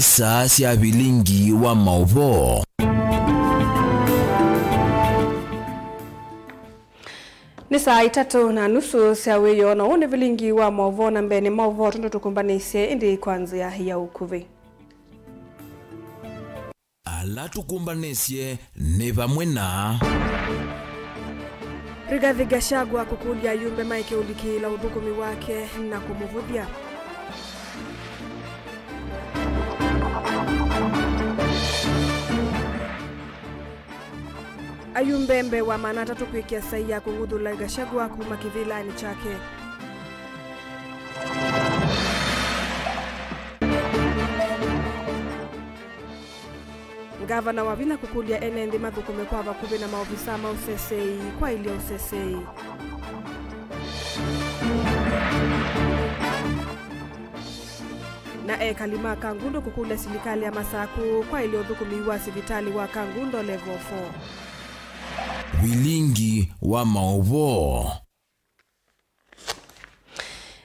Nisa cia bilingi wa mauvo. Ni saa 3:30 cia wiyo na une bilingi wa mauvo na mbene mauvo tundu tukumbanise indi kwanzia ya ukuvi. Ala tukumbanisye ni vamwe na Rigathi Gachagua kukulia Ayumbe Mike ulikila udhukumi wake na kumuvudhia. Ayumbe mbe wa manata tukwikia saia kungudhula Gachagua kuma kivilani chake. Gavana wa Vina kukulia enendi madhukume kwa vakubi na maofisa mausesei kwa ili usesei. Na Kalima Kangundo kukulia silikali ya Masaku kwa ili udhukumiwa sivitali wa Kangundo level 4. bilingi wa mauvo.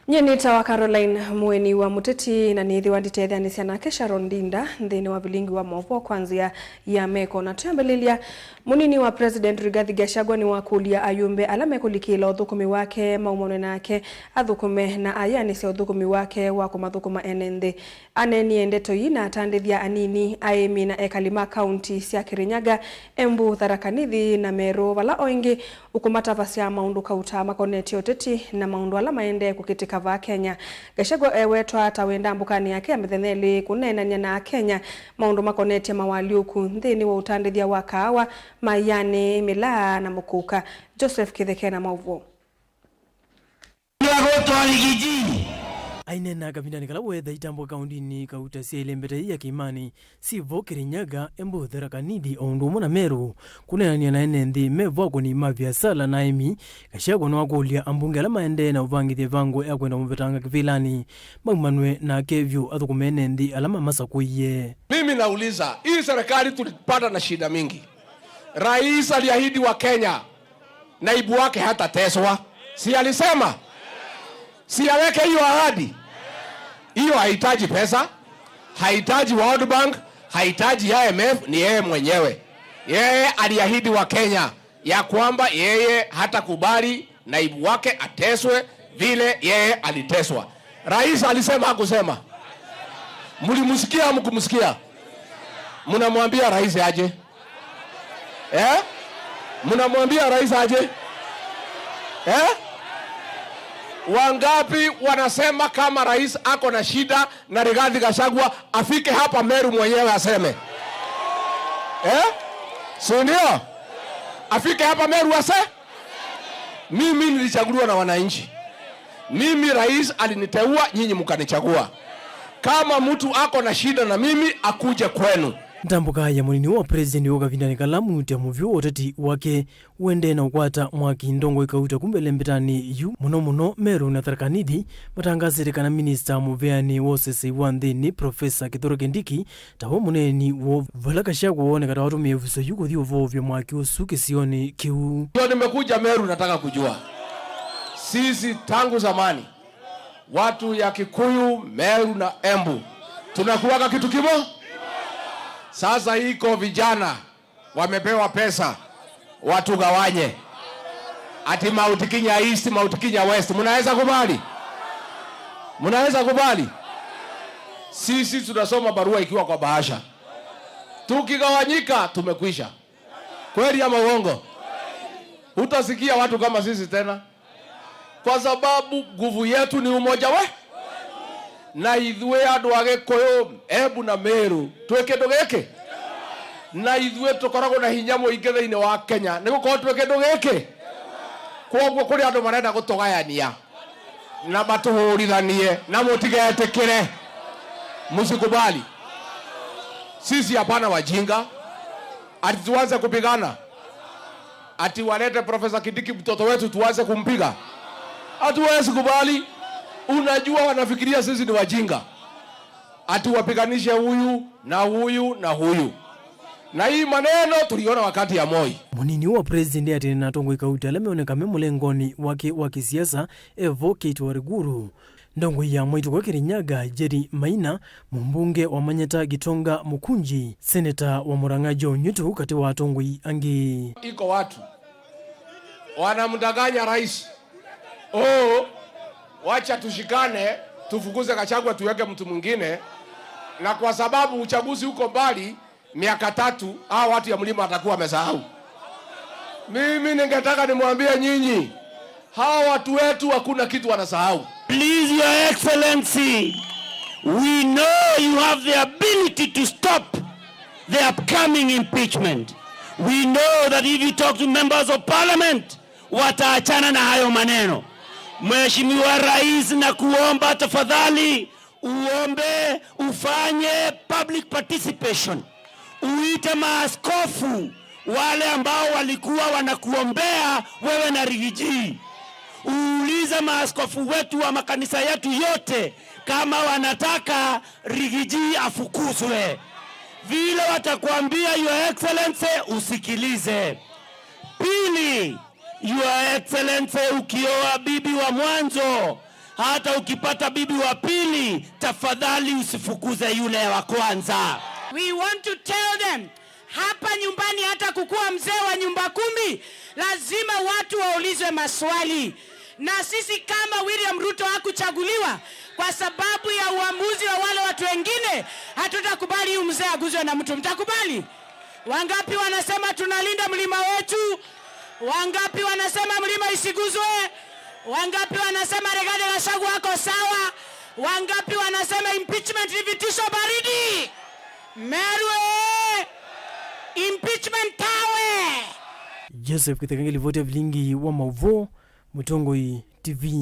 Nyenita wa Caroline Mweni wa Muteti na nithi wa nditethia ni ciana ke Sharon Dinda nthini wa bilingi wa mauvo kwanzia ya meko na tuyambelilia munini wa President Rigathi Gachagua ni wakulia Ayumbe alame kulikila uthukumi wake maumone nake athukume na ayani cia uthukumi wake wa kumathukuma enende aneni endeto ina atandithia anini aimi na Kalima County cia Kirinyaga, Embu, Tharaka Nithi na Meru vala oingi ukumata vasia maundu kauta makoneti oteti na maundu ala maende kukitika va Kenya. Gachagua ewetwa atawenda mbukani yake ametheneli kunenania na Kenya maundu makoneti mawaliuku nthini wa utandithia wa kawa mayane milaa na mukuka. Joseph Kitheke na mauvo. Aine na gavana kala wetha itambo kaundini kauta cia ilembete ya Kimani sivo Kirinyaga, Embu, Tharaka Nithi ondu na Meru kunenania na enendi mevwa ni mavya sala na emi Gachagua no akulia ambunge ala maende na uvangithie vango ya kwenda mvetanga kivilani mamanwe na kevyu athukume enendi alama masakuiye. Mimi nauliza, hii serikali tulipata na shida mingi. Rais aliahidi wa Kenya naibu wake hata teswa. Si alisema? Si aweke hiyo ahadi? Hiyo haitaji pesa, haitaji World Bank, haitaji IMF, ni yeye mwenyewe. Yeye aliahidi wa Kenya ya kwamba yeye hata kubali naibu wake ateswe vile yeye aliteswa. Rais alisema hakusema? Mlimusikia au mkumsikia? Mnamwambia rais aje? Mnamwambia rais aje? Wangapi wanasema kama rais ako na shida na Rigathi Gachagua afike hapa Meru mwenyewe aseme? Si ndio? Afike hapa Meru aseme? Mimi nilichaguliwa na wananchi. Mimi rais aliniteua, nyinyi mkanichagua. Kama mtu ako na shida na mimi akuje kwenu. Ntambuka ya munini wa president wa gavana kalamu utia muvyo oteti wake wende na ukwata mwaki ndongo ikauta kumbele mbetani yu muno Meru na Tharaka Nithi matangazirika na minister muveani wosese wa nthini Professor Kithure Kindiki tawo muneni wo vala Gachagua wone kata watu mievuso yuko thio vovyo mwaki usuke sioni kiu. Ndio nimekuja Meru, nataka kujua sisi tangu zamani watu ya Kikuyu, Meru na Embu tunakuwaka kitu kimo. Sasa hiko vijana wamepewa pesa watu gawanye, ati Mount Kenya East, Mount Kenya West. Mnaweza kubali? Mnaweza kubali? Sisi tunasoma barua ikiwa kwa bahasha, tukigawanyika tumekwisha. Kweli ama uongo? Utasikia watu kama sisi tena, kwa sababu nguvu yetu ni umoja na ithue andu age koyo Embu na Meru tweke ndogeke na ithue tukoragwo na hinya muingi thiini wa Kenya ni gukorwo tweke ndogeke kwoguo kuri andu marenda gutugayania na matuhurithanie na mutigetikire, musikubali. Sisi hapana wajinga ati tuanze kupigana, ati walete Professor Kindiki mtoto wetu tuanze kumpiga. Hatuwezi kubali. Unajua wanafikiria sisi ni wajinga, ati wapiganishe huyu na huyu na huyu. Na hii maneno tuliona wakati ya Moi. Munini wa president atena tongo ikauta lameoneka memulengoni wake wa kisiasa Advocate Wariguru ndongo ya mwaitu kwa Kirinyaga Jerry Maina, mbunge wa Manyata Gitonga Mukunji, seneta wa Murang'a John Nyutu kati wa atongoi angi. Iko watu wanamdanganya rais. Wacha tushikane, tufukuze Gachagua tuweke mtu mwingine, na kwa sababu uchaguzi uko mbali miaka 3, hao watu ya mlima watakuwa wamesahau. Mimi ningetaka nimwambie nyinyi, hawa watu wetu hakuna kitu wanasahau. Please, Your Excellency, we know you have the ability to stop the upcoming impeachment. We know that if you talk to members of parliament, wataachana na hayo maneno. Mheshimiwa Rais, na kuomba tafadhali uombe ufanye public participation. Uite maaskofu wale ambao walikuwa wanakuombea wewe na Rigiji. Uulize maaskofu wetu wa makanisa yetu yote kama wanataka Rigiji afukuzwe. Vile watakuambia Your Excellency, usikilize. Pili, Your Excellency, ukioa bibi wa mwanzo, hata ukipata bibi wa pili, tafadhali usifukuze yule wa kwanza. We want to tell them, hapa nyumbani hata kukuwa mzee wa nyumba 10, lazima watu waulizwe maswali. Na sisi kama William Ruto hakuchaguliwa kwa sababu ya uamuzi wa wale watu wengine, hatutakubali huyu mzee aguzwe na mtu. Mtakubali? Wangapi wanasema tunalinda mlima wetu? Wangapi wanasema mlima isiguzwe? Wangapi wanasema Rigathi Gachagua wako sawa? Wangapi wanasema impeachment ni vitisho baridi? Merwe! Impeachment tawe! Joseph Kitengeli vote vilingi wa Mauvo, Mutongoi TV.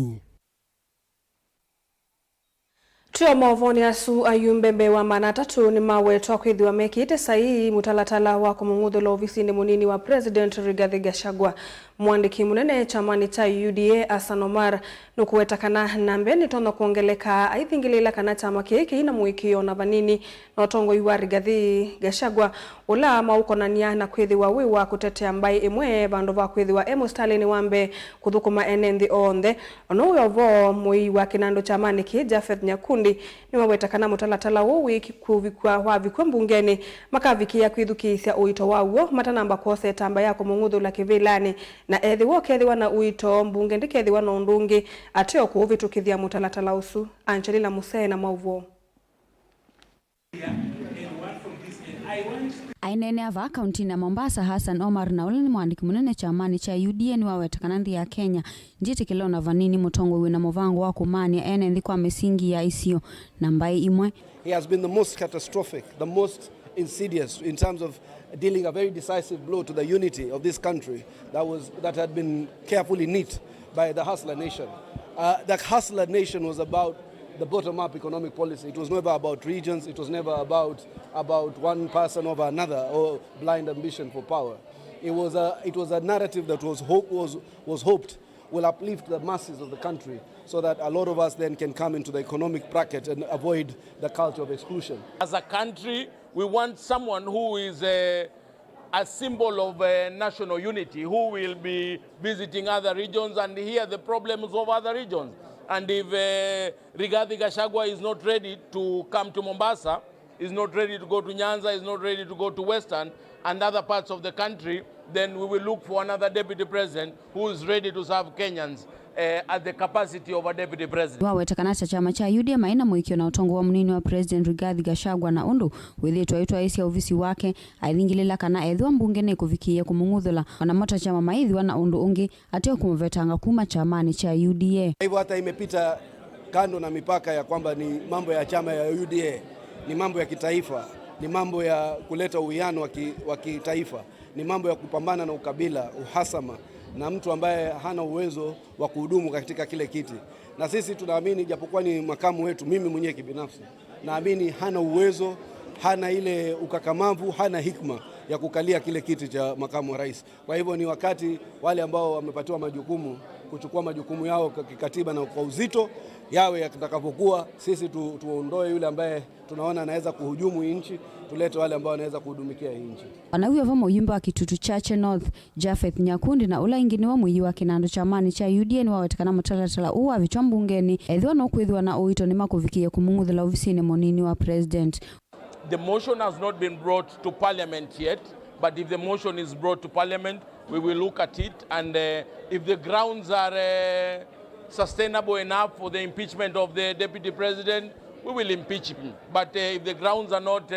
Tuyo mauvoni asu ayumbembe wa manatatu ni mawe twa kwithiwa mekite sahihi mutalatala wa kumungudhula ofisini munini wa President Rigathi Gachagua. Mwandiki munene chamani cha UDA Hassan Omar nukuwetakana nambe nitono kuongeleka aithingilila kana chama kiki na muikio na vanini na otongoi wa Rigathi Gachagua ula maukonania na kwithiwa wiwa kutetea mbai imwe bandu va kwithiwa emu Stalin wambe kuthukuma enendi onthe ono yovo mui wa kinando chamani ki Jafeth Nyakundi ni wawetakana mutalatala wowi kuvikwa wavikwa mbungeni makavikia kwithukithya uito wauo matanamba kose tamba yako mungudhula kivilani na ethi wokethiwa na uito mbunge ndikethiwa na undungi ateo kuvitukithia mutalatala usu. Angelina Musee na Mauvo. Ainene ava kaunti na Mombasa Hassan Omar na ule ni mwandiki munene chamani cha UDA ni wawetakana nthi ya Kenya njiti kilona vanini mutongo wina movango wa kumania ene nthi kwa mesingi ya isio na mbai imwe. He has been the most catastrophic, the most insidious in terms of dealing a very decisive blow to the unity of this country that had been carefully knit by the Hustler Nation. The Hustler Nation was about the bottom-up economic policy. It was never about regions. It was never about one person over another or blind ambition for power. It was a narrative that was hoped will uplift the masses of the country so that a lot of us then can come into the economic bracket and avoid the culture of exclusion. As a country, we want someone who is a symbol of national unity, who will be visiting other regions and hear the problems of other regions. And if Rigathi Gachagua is not ready to come to Mombasa, is not ready to go to Nyanza, is not ready to go to Western and other parts of the country, then we will look for another deputy president who is ready to serve Kenyans at the capacity of a deputy president. Wawetakana cha chama cha UDA maina muikio na utongo wa munini wa President Rigathi Gachagua na undu withitwa itwa isi ya ofisi wake aithingilila kana ethwa mbungene kuvikia kumungudhula wanamota chama maithwa na undu ungi ateo kumvetanga kuma chamani cha UDA. Hivyo hata imepita kando na mipaka ya kwamba ni mambo ya chama ya UDA, ni mambo ya kitaifa, ni mambo ya kuleta uwiano wa kitaifa, ni mambo ya kupambana na ukabila, uhasama na mtu ambaye hana uwezo wa kuhudumu katika kile kiti. Na sisi tunaamini, japokuwa ni makamu wetu, mimi mwenyewe kibinafsi naamini hana uwezo, hana ile ukakamavu, hana hikma ya kukalia kile kiti cha makamu wa rais. Kwa hivyo ni wakati wale ambao wamepatiwa majukumu kuchukua majukumu yao kikatiba na kwa uzito yawe yatakavyokuwa. Sisi tuondoe yule ambaye tunaona anaweza kuhujumu nchi, tulete wale ambao wanaweza kuhudumikia nchi. Anawia vamo yimba wa Kitutu Chache North Jafeth Nyakundi na ula ingine wa muyi wa kinando chamani cha UDA ni wawetekana mutalatala uwa vichwa mbungeni edhiwa na ukwithiwa na uito ni makuvikia kumungudhila ofisini monini wa president. The motion has not been brought to parliament yet, but if the motion is brought to parliament, we will look at it, and if the grounds are sustainable enough for the impeachment of the deputy president, we will impeach him. But if the grounds are not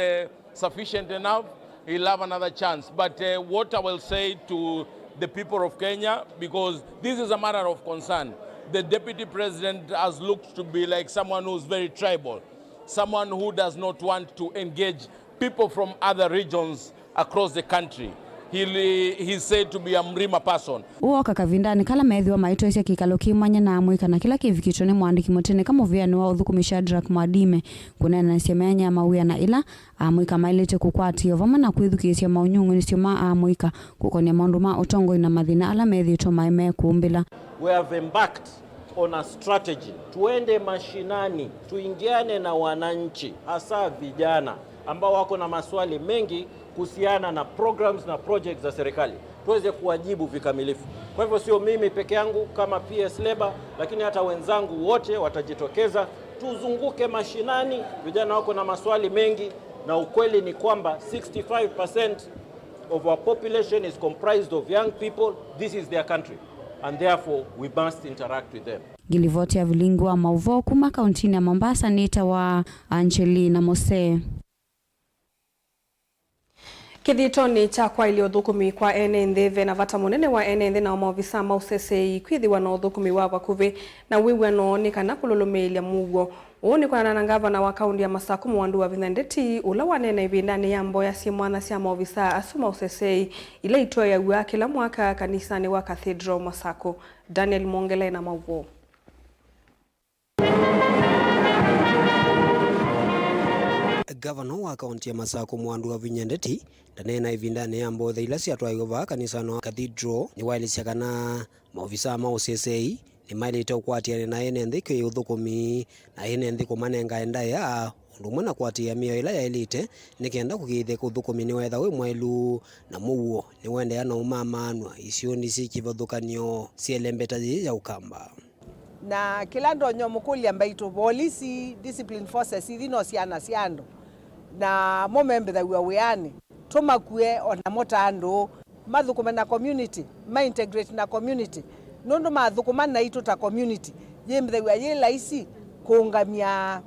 sufficient enough, he'll have another chance. But what I will say to the people of Kenya, because this is a matter of concern, the deputy president has looked to be like someone who's very tribal, someone who does not want to engage people from other regions across the country. He's said to be a Mrima person. Uoka kavindani kala meethiwa maito cia kikalo kimanya na amwika na kila kivikito ni mwandiki mutene kama uviani wa uthukumisha Shadrack Mwadime kunena nsiamenya mawia na ila amwika mailete kukwatio vama na kwithukisia maunyungu nisio ma amwika kukonia maundu ma utongo ina mathina ala meethito maime kuumbila. We have embarked on a strategy. Tuende mashinani, tuingiane na wananchi, hasa vijana ambao wako na maswali mengi kuhusiana na programs na projects za serikali, tuweze kuwajibu vikamilifu. Kwa hivyo sio mimi peke yangu kama PS Labor, lakini hata wenzangu wote watajitokeza, tuzunguke mashinani. Vijana wako na maswali mengi, na ukweli ni kwamba 65% of our population is comprised of young people. This is their country, and therefore we must interact with them. Gilivoti ya Vilingi wa Mauvoo kuma kauntini ya Mombasa nita wa Angelina Mose. Kithitoni cha kwa ili uthukumi kwa ene vena vata munene wa ene na maofisa ma UCCI kwithiwa na uthukumi wa bakuvi na wiwe no ni kana kululumilia mugo uoni kwa na ngavana wa kaunti ya Masaku Mwandu wa Vindandeti ula wanene ibindani ya mboya si mwana cia maofisa asuma UCCI ile itoa ya gwa kila mwaka kanisani wa Cathedral Masaku. Daniel Mongele na Mauvoo. Governor wa kaunti ya Masaku Mwandu wa Vindandeti ndanena ivindani ya mbothe ila ciatwaigova kanisani wa Cathedral ni wailisya kana maofisa ma UCCI ni mailite ukwatiane na ene nthiki uthukumi na ene nthiko manenga enda ya undu mwana kwatia mio ila yailite nikenda kugithe kuthukumi ni wetha wi mwailu na muwo ni wende ana umamanwa icio ni cikivuthukanio cielembeta ya ukamba na kila ndonyo mukulia mbaitu polisi discipline forces ithino ciana ciando na momembe thawa wiani tumakue ona motando mathukuma na community ma integrate na community nondo mathukuma na itu ta community yembethawa ye laisi kuungamia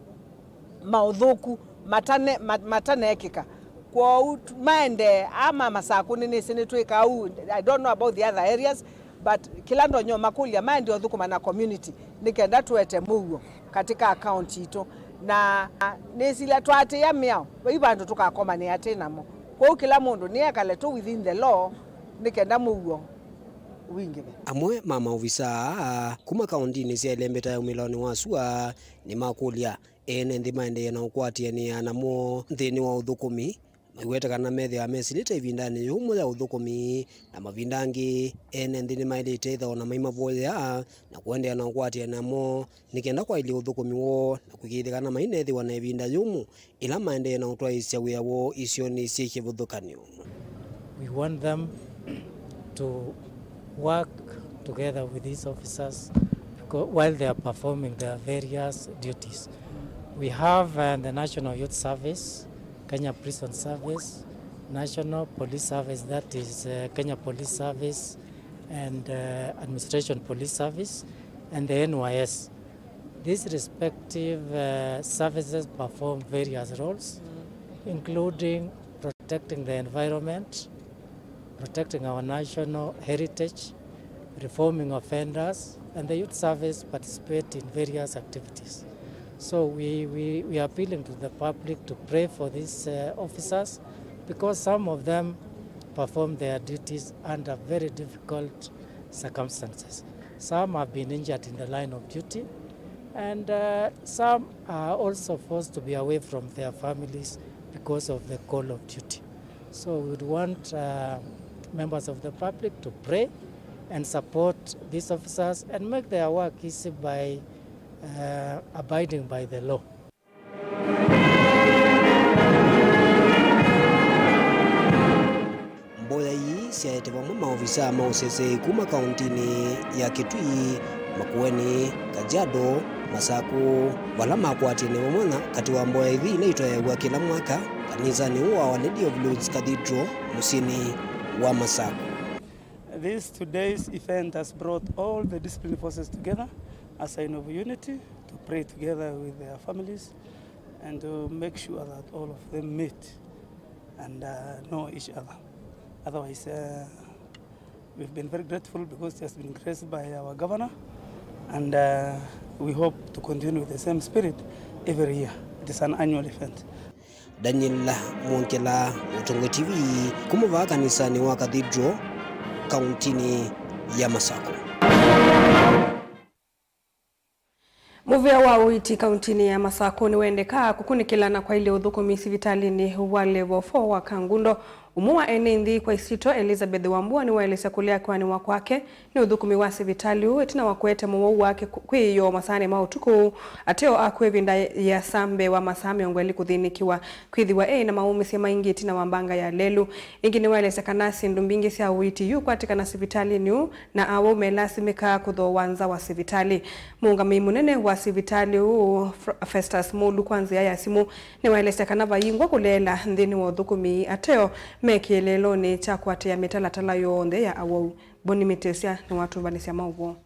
mauthuku matane ekika kwa maende ama Masaku nini sinetweka au I don't know about the other areas, but kila ndonyo makulia maende uthukuma na community nikenda tuete mugo katika account ito na nesila twate ya miao ibandu tukakoma ni atenamo kwa kila mundu ni akale to within the law nikenda mugo wingive amwe mama ofisa kuma kaunti ni cia lembeta ya umiloni wasua ni makulia ene ndi maende na ukwatia ni anamo nthini wa uthukumi maiweta kana methe ya mesilite ivindani yumwe ya uthukumi na mavindangi ene nthini mailite itha na maimavoya na kuendea na ukwatia namo nikenda kwa ili uthukumi wo na kukithikana mainethiwa na ivinda yumu ila maende na utwaisya wiawo icio ni cikivuthukanio. We want them to work together with these officers while they are performing their various duties. We have the National Youth Service, Kenya Prison Service, National Police Service, that is Kenya Police Service, and Administration Police Service, and the NYS. These respective services perform various roles, including protecting the environment, protecting our national heritage, reforming offenders, and the youth service participate in various activities. So we are appealing to the public to pray for these officers because some of them perform their duties under very difficult circumstances. Some have been injured in the line of duty, and some are also forced to be away from their families because of the call of duty. So we would want members of the public to pray and support these officers and make their work easy by abiding by the law. Mboya hii siaete vamwe maofisa mausese kuma kauntini ya Kitui, Makueni, Kajiado, Masako wala makwatine vamwana kati wa mboya hivi inaitwa kila mwaka kanisani wa Our Lady of Lourdes Cathedral musini wa Masako. This today's event has brought all the disciplinary forces together as a sign of unity to pray together with their families and to make sure that all of them meet and know each other. Otherwise, we've been very grateful because it has been graced by our governor, and we hope to continue with the same spirit every year. It is an annual event. Daniel Mwonkela, Utongo TV, kumuva kanisani wa Cathedral, kauntini ya Masako. Muvia wa Uiti kauntini ya Masako ni wendeka kukunikilana kwa ile uthukumi sivitalini wa level 4 wa Kangundo. Umua enendi kwa isito Elizabeth Wambua ni waeleza kulia kwa ni wakwake ni uthukumi wa sivitali uwetina wakwete mumu wake kwiyo masane mautuku ateo akwe vinda ya sambe wa masame ongweli kuthinikiwa kwithiwa na maumisi maingi tina wambanga ya lelu ingi ni waeleza kanasi ndumbingi sia Uiti yu kwa tika na sivitali niu na awo melasimika kutho wanza wa sivitali muungami munene wa sivitali u Festus Mulu kwanzia ya simu ni waeleza kanava yingwa kulela ndini wa uthukumi ateo mekielelo ni chakwate ya metalatala yonde ya awo boni metesia ni watu vanisia mauvo.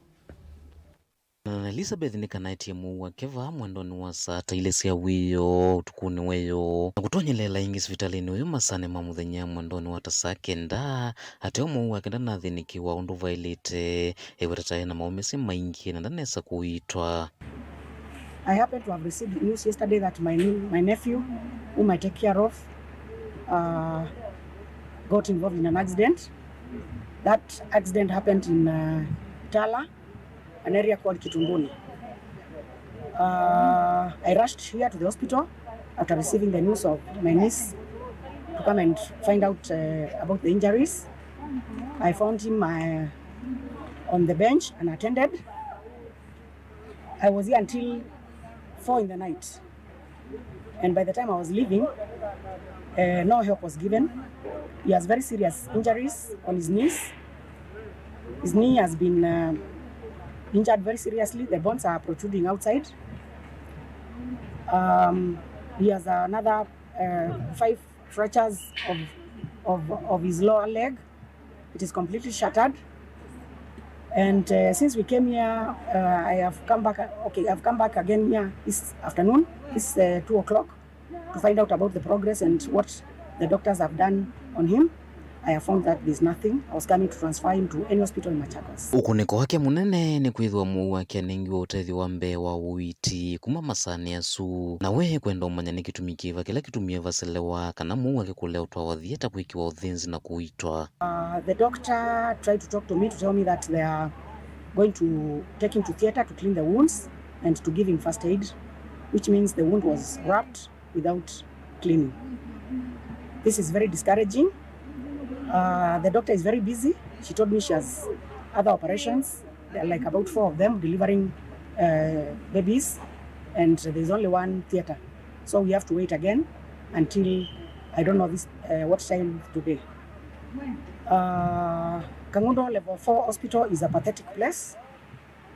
Elizabeth ni kanaiti ya muwa keva mwendoni wa sata ile siya wiyo utukuni weyo na kutonyelela ingi svitalini weyo masane mamuthenya mwendoni wa tasake nda ateo muwa kenda na thinikiwa unduva ilite ewetatae na maumesi maingi na ndanesa kuitwa. I happened to have received news yesterday that my nephew, whom I take care of, got involved in an accident. That accident happened in Tala, an area called Kitumbuni. I rushed here to the hospital after receiving the news of my niece to come and find out about the injuries. I found him on the bench and attended. I was here until 4 in the night. And by the time I was leaving, no help was given. He has very serious injuries on his knees. His knee has been injured very seriously. The bones are protruding outside. He has another 5 fractures of his lower leg. It is completely shattered. And since we came here, I have come back. I've come back again here this afternoon. It's 2 o'clock to find out about the progress and what the doctors have done on him. I have found that there's nothing. I was coming to transfer him to any hospital in Machakos. Ukuniko wake munene ni kwithwa muwa wake nengi wa utethi wa mbe wa Uiti kuma masani asu na wehe kwenda umanya ni kitumikiva kila kitumia vaselewa kana muwa wake kulea utwa wa thieta kuikiwa uthinzi na kuitwa. The doctor tried to talk to me to tell me that they are going to take him to theater to clean the wounds and to give him first aid, which means the wound was wrapped without cleaning. This is very discouraging. The doctor is very busy. She told me she has other operations, like about 4 of them, delivering babies, and there's only 1 theater. So we have to wait again until, I don't know what time today. Kangundo level 4 hospital is a pathetic place.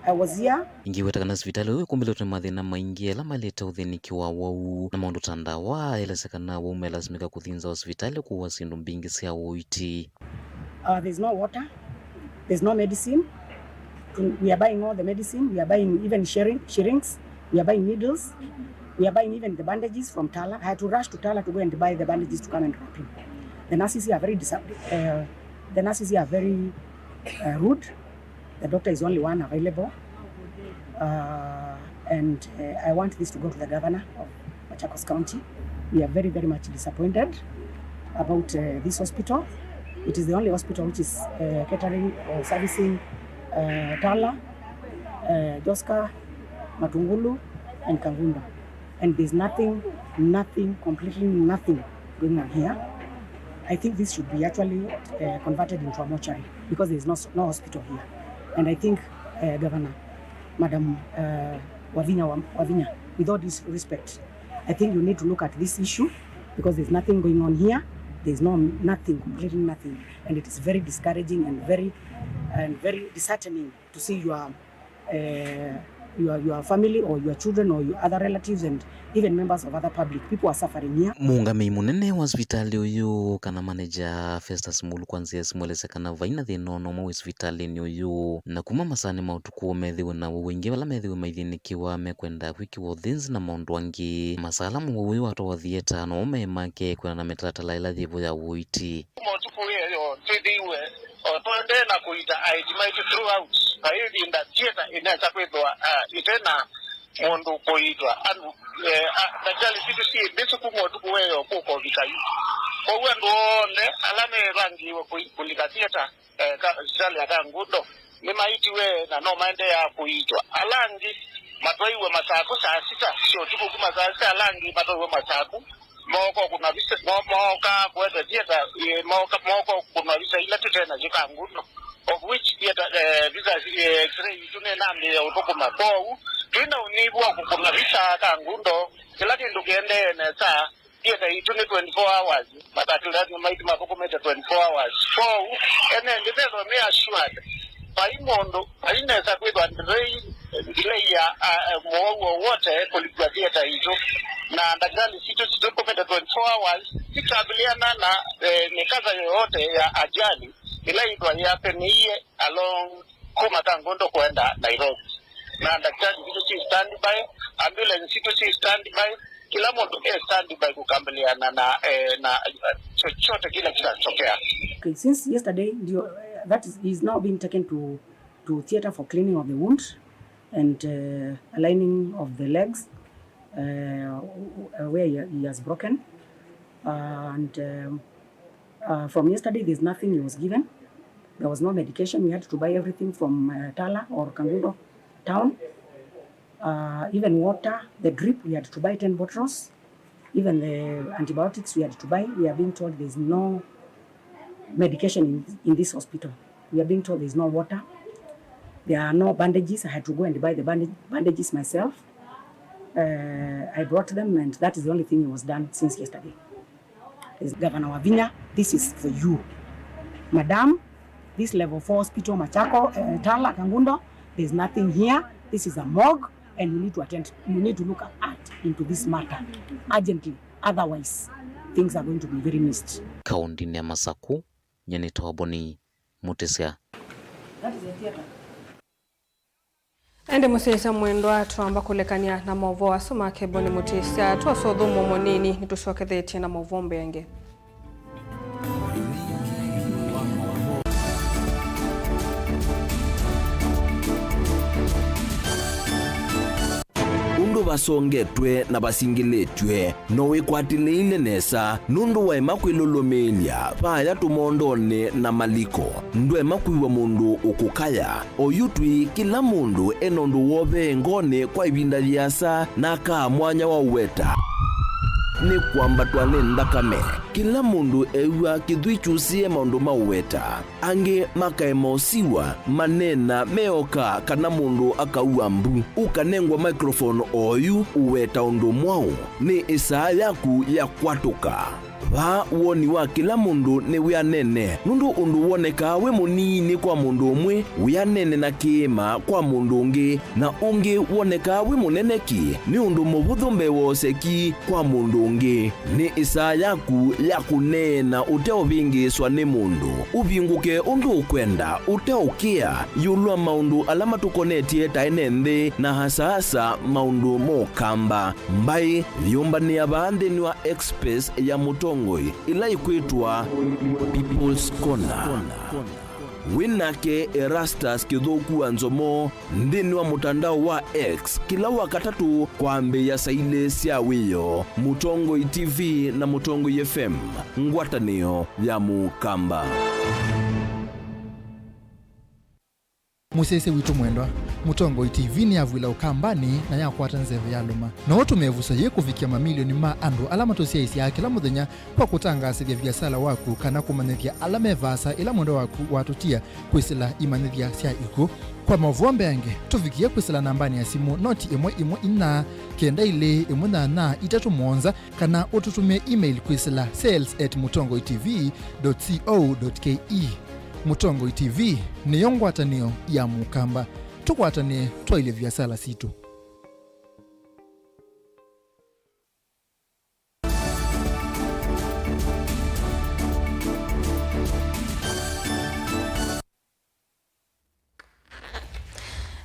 I was here. Ingiweta kana hospitali wewe kumbele tuna mathina maingi ela maleta uthiniki wa wau na maundu tandawa elesekana wa umelazimika kuthinza hospitali kuwa sindu mbingi sia Uiti. There's no water. There's no medicine. We are buying all the medicine. We are buying even syringes. We are buying needles. We are buying even the bandages from Tala. I had to rush to Tala to go and buy the bandages to come and wrap him. The nurses here are very rude. The doctor is only one available, and I want this to go to the governor of Machakos County. We are very, very much disappointed about this hospital. It is the only hospital which is catering or servicing Tala, Joska, Matungulu, and Kangundo. And there's nothing, completely nothing going on here. I think this should be actually converted into a mortuary because there is no hospital here. And I think Governor, Madam Wavinya, with all this respect, I think you need to look at this issue because there's nothing going on here. There's nothing, completely nothing, and it is very discouraging and very disheartening to see your family or your children or your other relatives and even members of other public people are suffering here. Muungami munene wa hospitali uyu kana manager Festus Mulu kwanzia simweleze kana vaina thinono mwa hospitali ni uyu na kuma masani mautuku methiwe na wengi wala methiwe maithinikiwa mekwenda kwikiwa uthinzi na maundu angi masalamu uyu watoa thieta no memake kwena na metaratala ila thivo ya uiti mautuku yo twithiwe twende na kuita aitimite throughout hivi nda theater inaweza kwithwa itena mundu kuitwa najali situ si bisu kumotuku weyo kuko vikai kwa uwe nduone alame rangiwe kulika theater sali ya Kangundo ni maiti we na no maende ya kuitwa alangi matoiwe masaku saa sita sio tuku kuma saa sita alangi matoiwe masaku moko kuna visa moka kwenda theater moko kuna visa ila tena Kangundo of which visa x-ray tune namni ya utoko mabou tuna unibu wa kuna visa Kangundo kila kindu kiende na saa theater itune 24 hours matatulani maiti maboko meta 24 hours so ene ndizo me assured paimondo ainaweza kwenda delay ya mwo wote kulipia theater hizo na ndagani situ komenda 24 hours sikabiliana na mikaza yoyote ya ajali ilaitwa yapenie along kuma Kangundo kwenda Nairobi na daktari situ standby ambulance situ standby kila mtu standby kukabiliana na chochote kile kinachotokea. Okay, since yesterday that is now being taken to theater for cleaning of the wound and aligning of the legs where he has broken and from yesterday there's nothing he was given. There was no medication. We had to buy everything from Tala or Kangundo town. Even water, the drip, we had to buy 10 bottles. Even the antibiotics we had to buy. We are being told there's no medication in this hospital. We are being told there's no water. There are no bandages. I had to go and buy the bandages myself. I brought them and that is the only thing that was done since yesterday. Governor Wavinya, this is for you. Madam, this level 4 hospital, Machako, Tala, Kangundo, there's nothing here. This is a morgue and you need to attend, you need to look into this matter urgently. Otherwise, things are going to be very missed. Kaundini ya Masaku, Nyanita Waboni, Mutesia. That is a theater. Ende musesa mwendo atu amba kulekania na mauvo asuma keboni Mutesia atu asodhumu monini nitushoke dheti na mauvo mbenge. Undu basongetwe na basingiletwe no wikwatileile nesa nundu wa emakwilolomelia paya tumondone na maliko ndu emakwiwa mundu ukukaya oyutwi kila mundu enondu wobe ngone kwa ibinda lyasa na kaa mwanya wa uweta ni kwamba twanenda kame kila mundu ewa kidwichusie maundu mauweta ange makaemosiwa manena meoka kana mundu akauwa mbu ukanengwa microphone oyu uweta undu mwau ni isaa yaku ya kwatuka va woni wa kila mundu ni wianene nundu undu woneka we munini kwa mundu umwe wianene na kiima kwa mundu ungi na ungi woneka we muneneki ni undu muvuthu mbewoseki kwa mundu ungi ni isaa yaku ya kunena uteovingiswa ni mundu uvinguke undu ukwenda uteukia yulwa maundu alama tukonetie taene nthi na hasa maundu mokamba mbai vyumbani ya vaandhini wa express ya Mutongoi ila ikwitwa People's Corner. Winake Erastus Kithoku Anzomo ndini wa mutandao wa X kila wakatatu kwambe ya saile sia wiyo Mutongoi TV na Mutongoi FM ngwatanio ya Mukamba. musese witu mwendwa Mutongo TV ni avwila ukambani na yakwata nzeve ya luma na otumevusa ye kufikia mamilioni ma andu alama tosia isi ya kila muthenya kwa kutangasa vya biasala waku kana kumanithia alame vasa ila mwendo waku watutia kwisila imanithia sia iko kwa mavombe yange tufikia kwisila nambani ya simu noti imwe ina kenda ile na itatu monza kana ututumia email kwisila sales@mutongoitv.co.ke. Mutongo TV ni yongwatanio ya mukamba tukwatane twaile vyasala situ.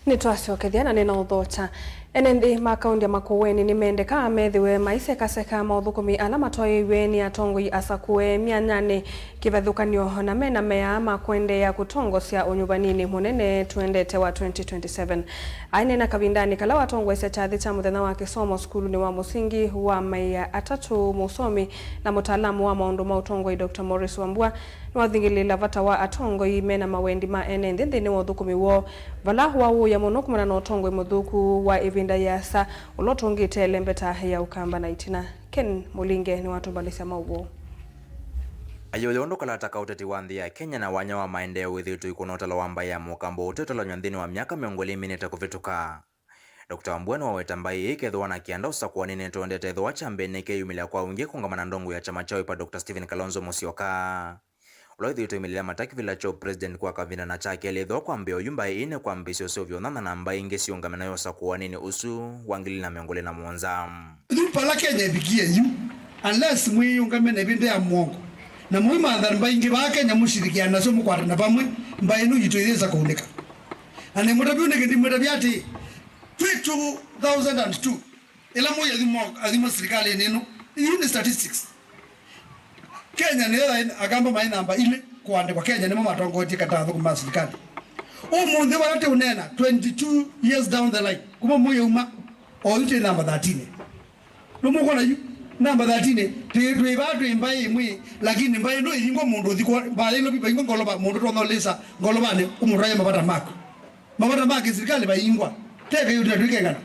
Nitwacokethia na nina uthota enendi makaundi ya Makueni nimendeka amethiwe maise kaseka mauthukumi ala matoiwe ni atongoi asakue mianyani kivathukanio na mena mea makwende ya kutongosia unyubanini munene tuendete wa 2027 aine na kavindani kala watongwa ise chathi cha muthenya wa kisomo skulu ni wa musingi wa maya atatu musomi na mutaalamu wa maundu ma utongoi Dr. Morris Wambua niwathingilila vata wa atongoi mena mawendi ma enendi nthini wa uthukumi wo vala huau ya muno kumana na utongoi muthuku wa ivinda yasa ulotongite lembeta ya ukamba na itina. Ken Mulinge ni watumbalisia maubo. Ayoyondo kalataka uteti wa nthi ya Kenya na wanya wa maendeleo withitu ikunotala wamba ya mukambo utetala nyanthini wa miaka miongoli minita kuvituka. Dr. Wambua ni waweta mbai ikethwa na kianda usakuwa nini tuendete ethwa chambene keyumilea kwa ungi kungamana ndongo ya chama chao ipa Dr. Stephen Kalonzo Musyoka. Uloithi utuimilia mataki vila cho president kwa kavina na chake alethwa kwa mbeo yumba ine kwa mbisi usovyo na namba inge siungamana yosa kuwa nini usu wangili na miongole na mwonza. Pala Kenya ibikie yu unless mwiyungamene binde ya mwongo na muima andhari mba ingi ba Kenya mushirikiana so mukwata na pamwe mba inu jituidheza kuhunika ane mutabi unike ndi mutabi ati 2002 ila moja adhimo serikali neno ni statistics Kenya ni agamba mai namba ile kuande kwa Kenya ni mama tongoji katathu kuma serikali umunthe warate unena 22 years down the line kuma moyo uma oyute namba 13 numo kona yu namba 13 twe batu imbai mwi lakini mbai no ingo mundu thiko bale no biba ingo ngoloba mundu tono lesa ngolobane umuraya mabata mako serikali baingwa teke yuta twikengana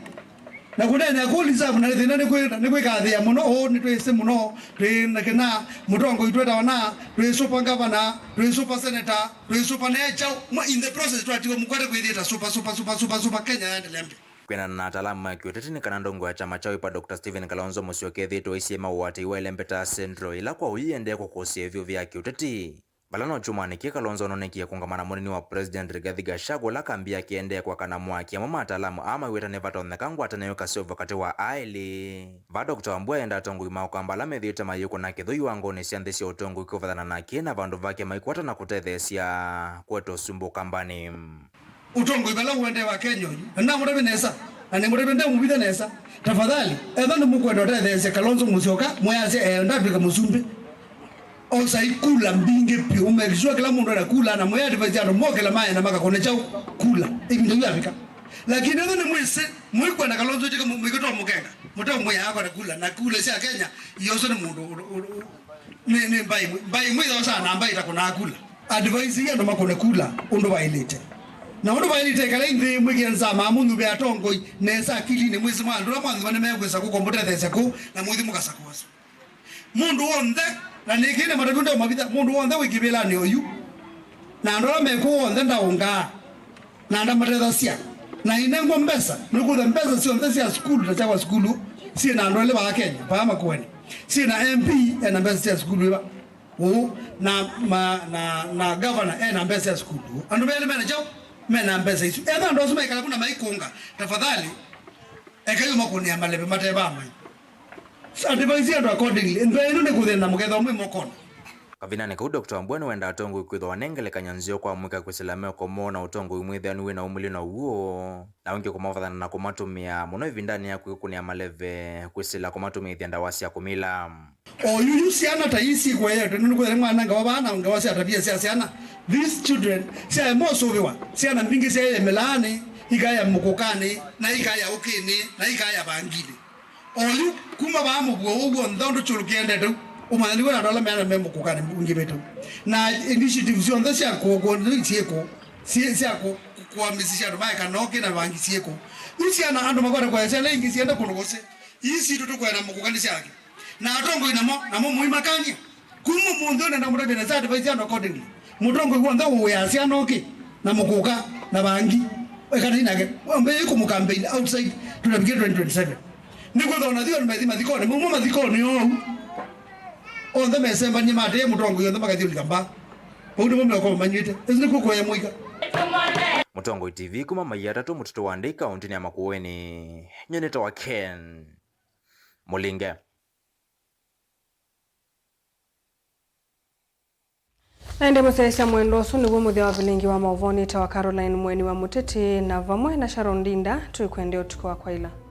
na kunena kuliza kuna thina ni kwikathia muno ni twese muno twinakena mutongo itweta wana twe super governor twe super senator twe super nature in the process twatiwa mukwate kwithita super Kenya yaendelembe kwena na ataalamu ya kiutetini kana ndongo ya chama chao ipa Dr. Stephen Kalonzo Musyoka thito isiema uwati wa Lembeta Central ila kwa uiende kwa kusia vyo vya kiuteti balano chumani kia Kalonzo nonekia kungamana munini wa President Rigathi Gachagua la kambia kiende kwa kana mwaki ya mama ataalamu ama iweta nevata onekangwa ataneyoka sio wakati wa aili va Dr. Wambua enda atongu imao kamba la methite mayuko na kithuyu wangoni siandhisi ya utongu ikiuvathana na kina vandu vake maikwata na kutethesia kweto sumbu kambani utongo ibala uende wa Kenya na murabe nesa ane murabe nda mubitha nesa tafadhali ethano mukwenda tethesia Kalonzo Musyoka mwase ndabika musumbe osa ikula mbinge pio umekishwa kila mundu anakula na moya advise ando mokela maya na maka kone chao kula ibindu yafika lakini ethano ni mwese mwikwa na Kalonzo chika mwikotoa mukenga mutao moya yako anakula na kula sia Kenya yoso ni mundu ni mbai mwitha sana mbai takona akula advise ando makone kula undu bailete na undu bailete kala inthi mwigenza mamundu be atongoi nesa akili ni mwezi mwandu na mwandu bane mekwesa kukombote these ku na mwithi mukasakwaso mundu wonde na nikine matunda mabitha mundu wonde wikibela ni oyu na ndola meko wonde ndaunga na ndamathetha cia na inengo mbesa nikutha mbesa sio mbesa ya skulu tachawa skulu si na ndole ba Kenya pa Makueni si na MP na mbesa ya skulu ba na governor na mbesa ya skulu andu bele mena chao mena mbesa isu enda ndo sema ikala kuna maikonga tafadhali ekayo makoni ya malebe mateba mai advise ndo accordingly ndo eno ne kuthena mugetha umwe mokona kavina ne ku Dr. Wambua ni wenda atongo ikwithwa wanengele kanyanzio kwa mwika kwisilame komo na utongo umwithani wina umuli na uo na wengi kumafathana na kumatumia muno ivindani ya kuikunia maleve kwisila kumatumia thianda wasia kumila yuyu siana taisi kwa yetu nini kwa mwana nga bana nga wasi atabia siana these children sia moso wewa siana mbingi sia melani ikaya mukokani na ikaya ukini na ikaya bangile oyu kuma ba mu bwo ndondo chulukiende tu umani wena dola mena memo kukani ungibetu na initiative sio ndo sia ko ndo tieko sia kuamisisha ndo mai kanoke na bangi sieko usiana ando magora kwa sele ingi sienda kunogose isi tutu kwa na mukukanisa yake na atongo inamo muimakanya kumu mundo na murabe na sade baisi accordingly mutongo kwanda uyasia anoke na mukuka na bangi ekana inage ambe yuko mu campaign outside tunapigia 2027 niko ndo ndio madhikoni mumo madhikoni onda mesemba ni mate mutongo yonda magathi ulikamba paundi mume kwa manyite eziko kwa yamuika Mutongo TV kuma mayata tu mutoto wa Ndei kaunti ya Makueni nyoneta wa Ken Mulinge. Naende muthesha mwendo usu niguo muthia wa vilingi wa mauvoni ta wa Caroline Mweni wa Muteti na vamwe na Sharon Ndinda tuikwende utuko wa kwaila.